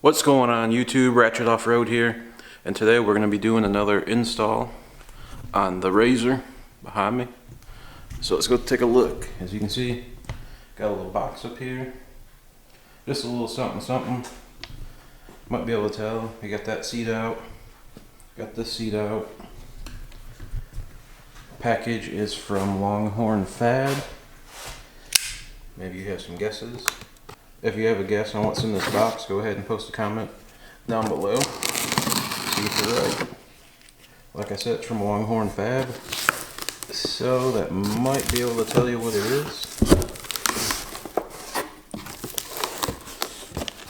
What's going on YouTube? Ratchet Off-Road here, and today we're going to be doing another install on the Razor behind me. So let's go take a look. As you can see, got a little box up here, just a little something. Might be able to tell. We got that seat out, got this seat out. Package is from Longhorn Fab. Maybe you have some guesses. If you have a guess on what's in this box, go ahead and post a comment down below. See if you're right. Like I said, it's from Longhorn Fab, so that might be able to tell you what it is.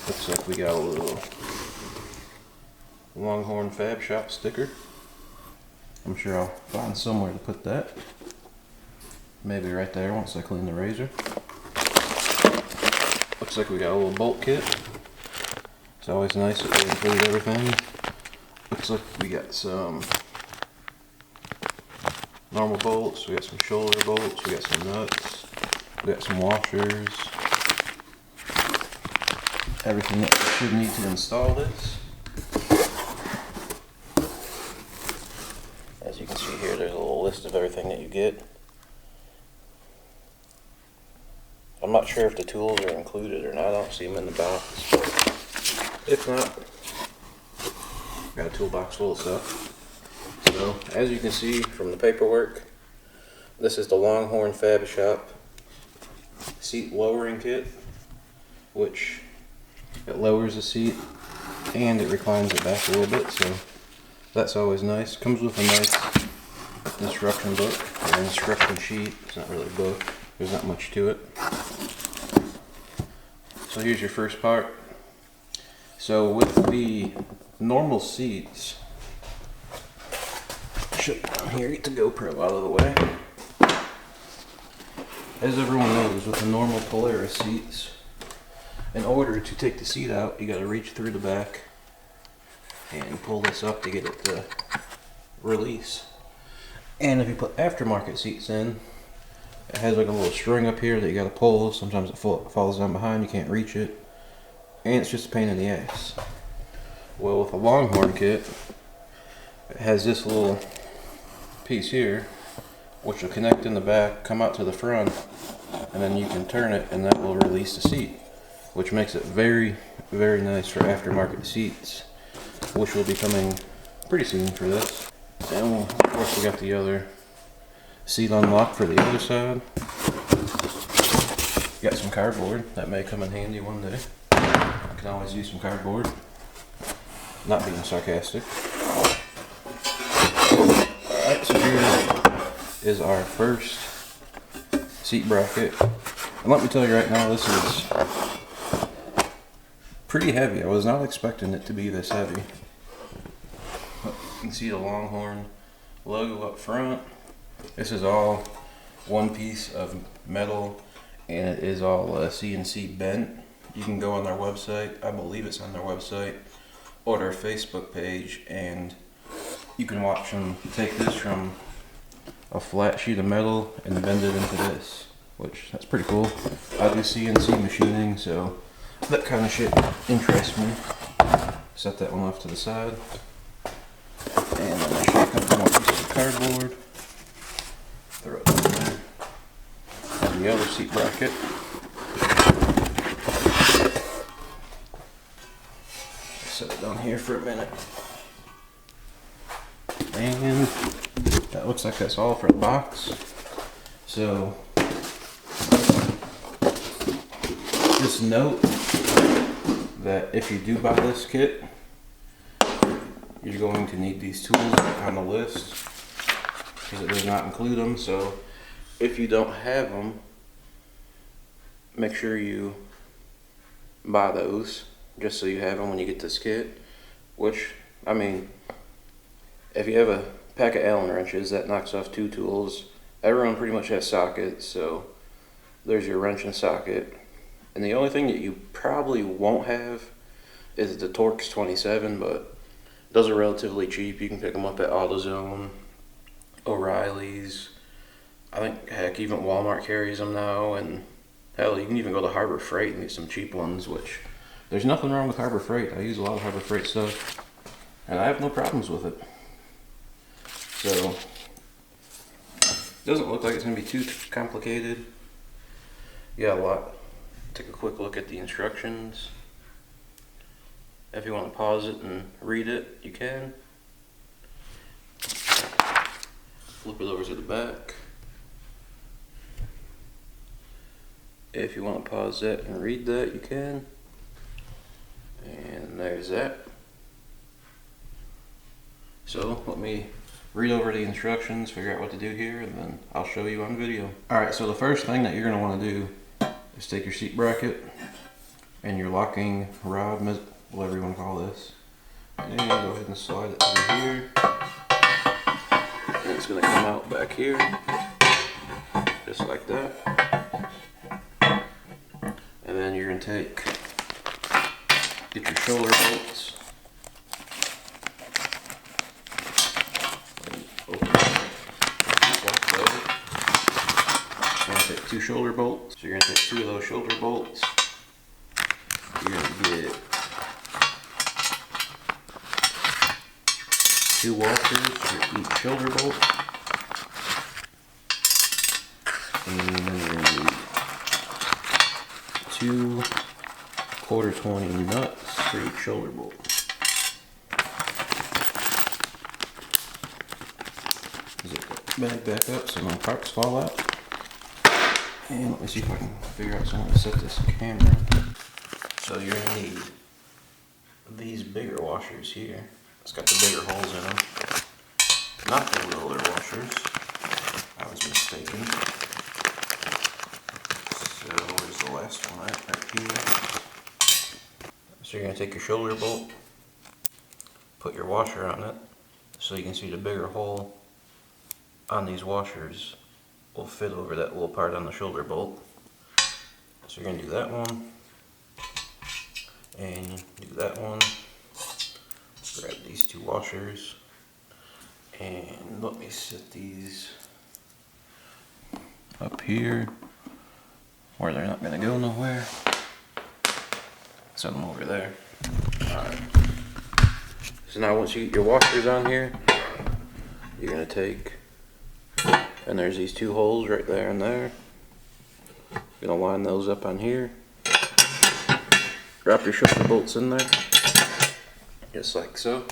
Looks like we got a little Longhorn Fab shop sticker. I'm sure I'll find somewhere to put that. Maybe right there once I clean the razor. Looks like we got a little bolt kit. It's always nice if they include everything. Looks like we got some normal bolts, we got some shoulder bolts, we got some nuts, we got some washers. Everything that you should need to install this. As you can see here, there's a little list of everything that you get. I'm not sure if the tools are included or not. I don't see them in the box, but if not, got a toolbox full of stuff. So, as you can see from the paperwork, this is the Longhorn Fab Shop seat lowering kit, which it lowers the seat and it reclines it back a little bit, so that's always nice. Comes with a nice instruction book, or instruction sheet. It's not really a book. There's not much to it. So here's your first part. So with the normal seats, shut down here, get the GoPro out of the way. As everyone knows, with the normal Polaris seats, in order to take the seat out, you got to reach through the back and pull this up to get it to release. And if you put aftermarket seats in, it has like a little string up here that you got to pull. Sometimes it falls down behind, you can't reach it, and it's just a pain in the ass. Well, with a Longhorn kit, it has this little piece here, which will connect in the back, come out to the front, and then you can turn it, and that will release the seat, which makes it very, very nice for aftermarket seats, which will be coming pretty soon for this. And of course, we got the other seat unlock for the other side. Got some cardboard that may come in handy one day. I can always use some cardboard. Not being sarcastic. Alright, so here is our first seat bracket. And let me tell you right now, this is pretty heavy. I was not expecting it to be this heavy. You can see the Longhorn logo up front. This is all one piece of metal, and it is all CNC bent. You can go on their website, I believe it's on their website, or their Facebook page, and you can watch them take this from a flat sheet of metal and bend it into this, which that's pretty cool. I do CNC machining, so that kind of shit interests me. Set that one off to the side, and then I show a couple more pieces of cardboard. Throw it in there. And the other seat bracket. Set it down here for a minute. And that looks like that's all for the box. So just note that if you do buy this kit, you're going to need these tools on the list, because it does not include them. So if you don't have them, make sure you buy those just so you have them when you get this kit. Which, I mean, if you have a pack of Allen wrenches, that knocks off 2 tools. Everyone pretty much has sockets, so there's your wrench and socket. And the only thing that you probably won't have is the Torx 27, but those are relatively cheap. You can pick them up at AutoZone, O'Reilly's. I think, heck, even Walmart carries them now, and hell, you can even go to Harbor Freight and get some cheap ones, which There's nothing wrong with Harbor Freight. I use a lot of Harbor Freight stuff, and I have no problems with it. So, doesn't look like it's going to be too complicated. Yeah, a lot. Take a quick look at the instructions. If you want to pause it and read it, you can. Flip it over to the back. If you want to pause that and read that, you can. And there's that. So let me read over the instructions, figure out what to do here, and then I'll show you on video. Alright, so the first thing that you're going to want to do is take your seat bracket and your locking rod, whatever you want to call this, and go ahead and slide it through here. And it's going to come out back here, just like that. And then you're going to get your shoulder bolts, and open it like that. You're going to take 2 shoulder bolts. So you're going to take 2 of those shoulder bolts. You're going to get 2 washers for each shoulder bolt. And then you're going to need 2 1/4-20 nuts for each shoulder bolt. Zip that bag back up so no parts fall out. And let me see if I can figure out something to set this camera. So you're going to need these bigger washers here. It's got the bigger holes in them. Not the littler washers. I was mistaken. So where's the last one at? Right here. So you're going to take your shoulder bolt, put your washer on it, so you can see the bigger hole on these washers will fit over that little part on the shoulder bolt. So you're going to do that one, and do that one. Grab these 2 washers, and let me set these up here where they're not going to go nowhere. Set them over there. Alright. So now once you get your washers on here, you're going to take, and there's these 2 holes right there and there. You're going to line those up on here. Drop your shoulder bolts in there. Just like so.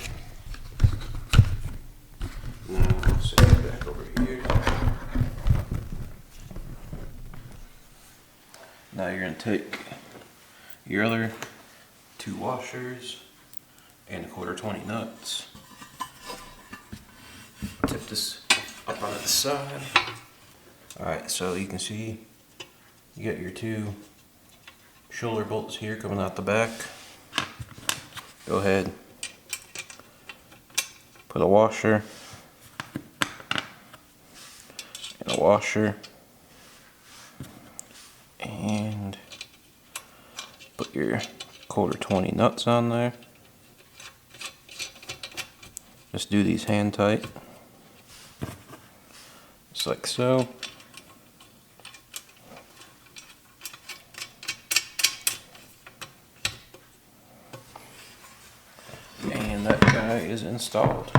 Now I'll set it back over here. Now you're going to take your other 2 washers and 1/4-20 nuts. Tip this up on the side. Alright, so you can see you got your 2 shoulder bolts here coming out the back. Go ahead, put a washer and a washer, and put your 1/4-20 nuts on there. Just do these hand tight, just like so. And that guy is installed.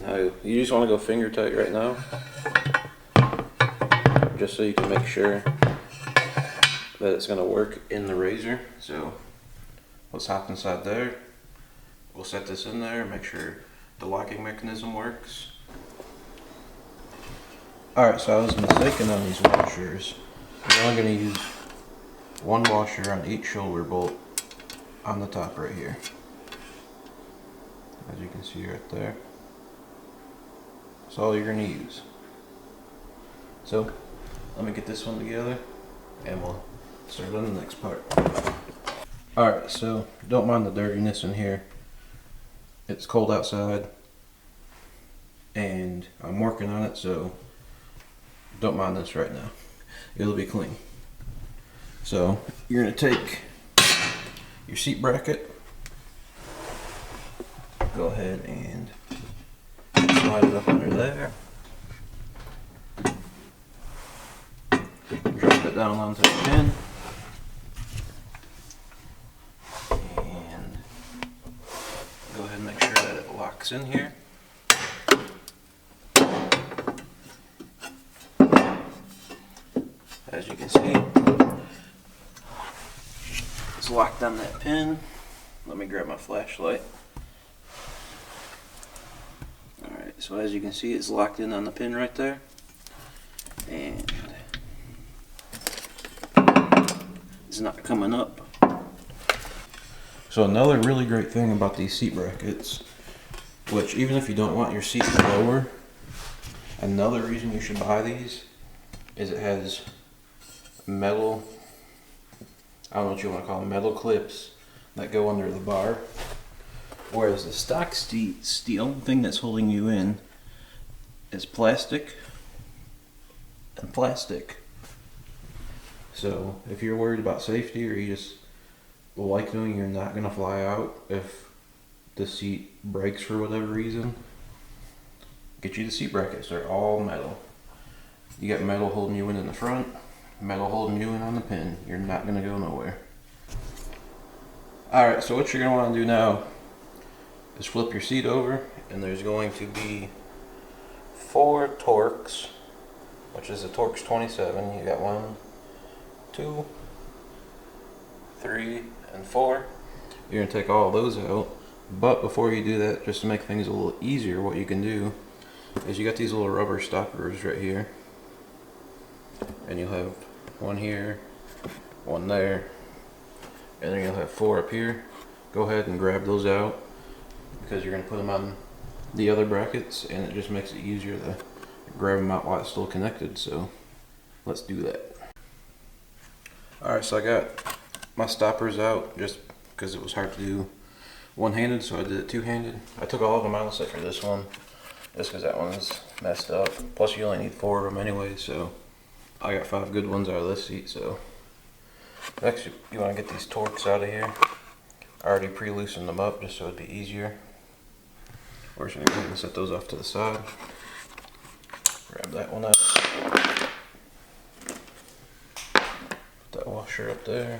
Now you just want to go finger tight right now, just so you can make sure that it's going to work in the razor. So let's hop inside there. We'll set this in there, make sure the locking mechanism works. Alright, so I was mistaken on these washers. We're only going to use 1 washer on each shoulder bolt on the top right here. As you can see right there. That's all you're going to use. So let me get this one together and we'll start on the next part. Alright, so don't mind the dirtiness in here. It's cold outside and I'm working on it, so don't mind this right now. It'll be clean. So you're going to take your seat bracket, go ahead and slide it up under there. it down onto the pin. And go ahead and make sure that it locks in here. As you can see, it's locked on that pin. Let me grab my flashlight. Alright, so as you can see, it's locked in on the pin right there. And it's not coming up. So another really great thing about these seat brackets, which even if you don't want your seat lower, another reason you should buy these is it has metal, I don't know what you want to call them, metal clips that go under the bar. Whereas the stock steel thing that's holding you in is plastic and plastic. So if you're worried about safety, or you just like knowing you're not going to fly out if the seat breaks for whatever reason, get you the seat brackets. They're all metal. You got metal holding you in the front, metal holding you in on the pin. You're not going to go nowhere. Alright, so what you're going to want to do now is flip your seat over, and there's going to be 4 Torx, which is a Torx 27. You got 1, 2, 3, and 4. You're going to take all those out, but before you do that, just to make things a little easier, what you can do is you got these little rubber stoppers right here, and you'll have 1 here, 1 there, and then you'll have 4 up here. Go ahead and grab those out, because you're going to put them on the other brackets, and it just makes it easier to grab them out while it's still connected. So let's do that. Alright, so I got my stoppers out just because it was hard to do one-handed, so I did it two-handed. I took all of them out except for this one, just because that one's messed up. Plus you only need 4 of them anyway, so I got 5 good ones out of this seat. So next you want to get these Torx out of here. I already pre-loosened them up just so it'd be easier. We're just going to go ahead and set those off to the side. Grab that one out. Put that washer up there.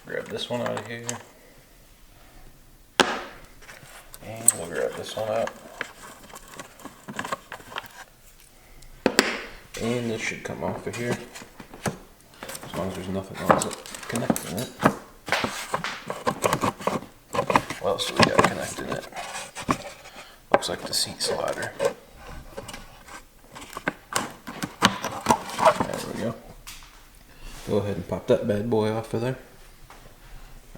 Grab this one out of here. And we'll grab this one out. And this should come off of here, as long as there's nothing else connecting it. What else do we got connecting it? Looks like the seat slider. There we go. Go ahead and pop that bad boy off of there.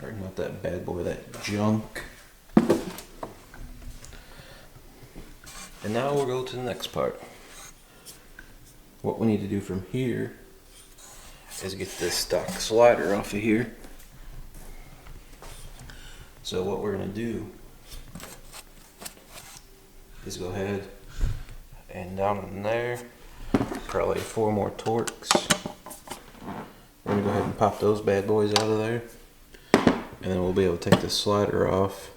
Or not that bad boy, that junk. And now we'll go to the next part. What we need to do from here is get this stock slider off of here. So what we're going to do is go ahead and down in there, probably 4 more Torx. We're going to go ahead and pop those bad boys out of there, and then we'll be able to take this slider off,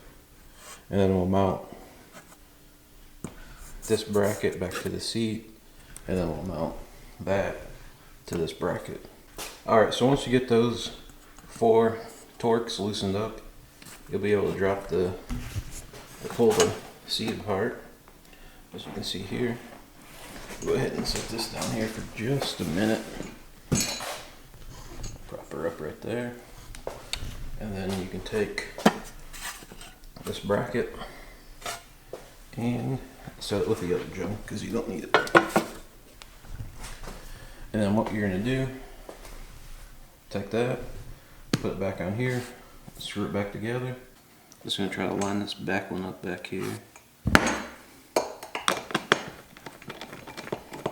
and then we'll mount this bracket back to the seat, and then we'll mount that to this bracket. Alright, so once you get those 4 Torx loosened up, you'll be able to drop pull the seat apart. As you can see here, go ahead and set this down here for just a minute. Prop her up right there, and then you can take this bracket and set it with the other junk because you don't need it. And then what you're going to do, take that, put it back on here, screw it back together. Just going to try to line this back one up back here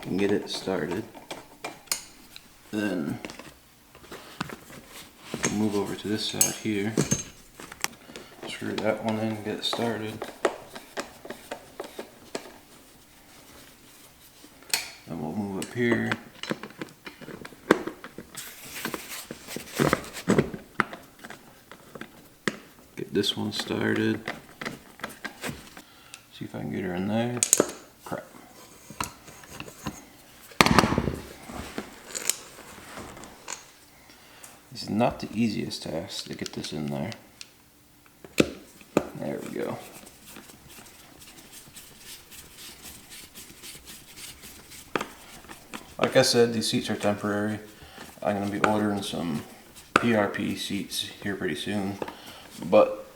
and get it started. Then move over to this side here, screw that one in and get it started. Then we'll move up here. Get this one started. See if I can get her in there. Crap. It's not the easiest task to get this in there. There we go. Like I said, these seats are temporary. I'm going to be ordering some PRP seats here pretty soon, but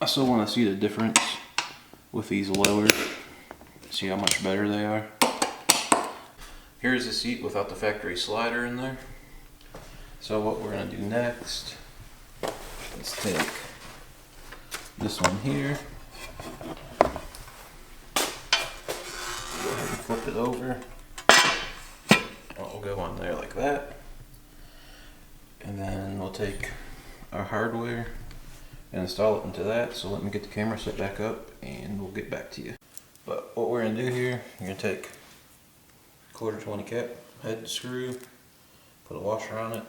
I still want to see the difference with these lowered, see how much better they are. Here's the seat without the factory slider in there. So what we're going to do next is take this one here, go ahead and flip it over. It'll go on there like that. And then we'll take our hardware and install it into that. So let me get the camera set back up and we'll get back to you. But what we're going to do here, you're going to take a 1/4 cap head screw, put a washer on it,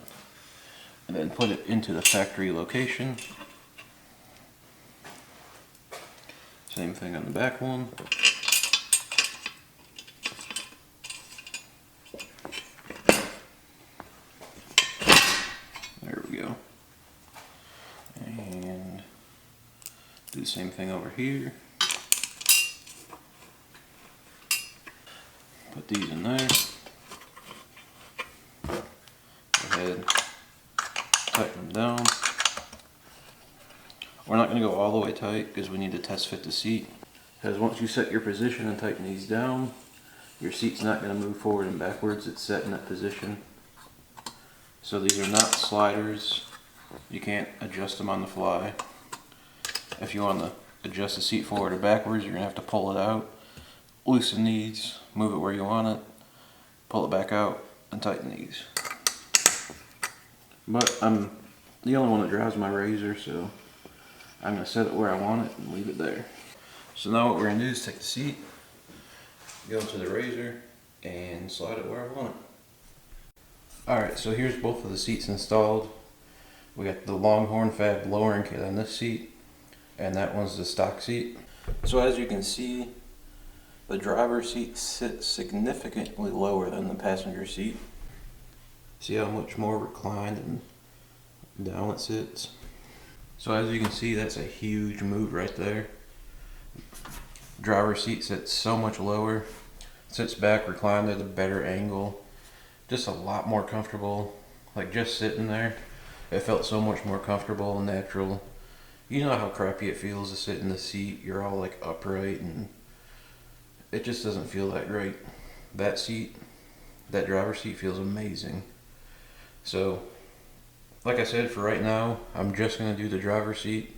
and then put it into the factory location. Same thing on the back one. There we go. And do the same thing over here. Put these in there. Go ahead, tighten them down. We're not going to go all the way tight because we need to test fit the seat. Because once you set your position and tighten these down, your seat's not going to move forward and backwards. It's set in that position. So these are not sliders. You can't adjust them on the fly. If you want to adjust the seat forward or backwards, you're going to have to pull it out, loosen these, move it where you want it, pull it back out, and tighten these. But I'm the only one that drives my Razor, so I'm going to set it where I want it and leave it there. So now what we're going to do is take the seat, go into the Razor, and slide it where I want it. Alright, so here's both of the seats installed. We got the Longhorn Fab lowering kit on this seat, and that one's the stock seat. So as you can see, the driver's seat sits significantly lower than the passenger seat. See how much more reclined and down it sits? So as you can see, that's a huge move right there. Driver's seat sits so much lower, sits back, reclined at a better angle, just a lot more comfortable. Like just sitting there, it felt so much more comfortable and natural. You know how crappy it feels to sit in the seat, you're all like upright and it just doesn't feel that great. That seat, that driver's seat feels amazing. So like I said, for right now, I'm just going to do the driver's seat.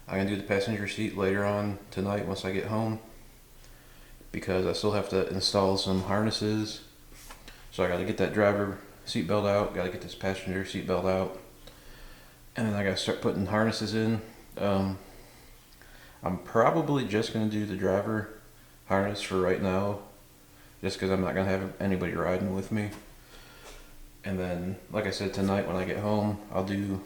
I'm going to do the passenger seat later on tonight once I get home, because I still have to install some harnesses. So I got to get that driver seat belt out, got to get this passenger seat belt out, and then I got to start putting harnesses in. I'm probably just going to do the driver harness for right now, just because I'm not going to have anybody riding with me. And then, like I said, tonight when I get home, I'll do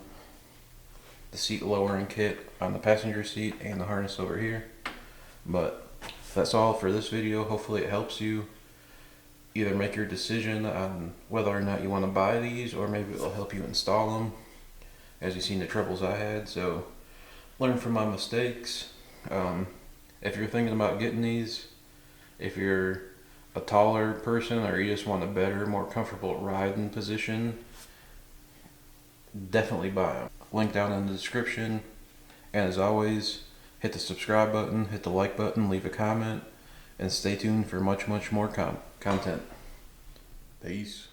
the seat lowering kit on the passenger seat and the harness over here. But that's all for this video. Hopefully it helps you either make your decision on whether or not you want to buy these, or maybe it'll help you install them, as you've seen the troubles I had. So learn from my mistakes. If you're thinking about getting these, if you're a taller person or you just want a better, more comfortable riding position, definitely buy them. Link down in the description. And as always, hit the subscribe button, hit the like button, leave a comment, and stay tuned for much more content. Peace.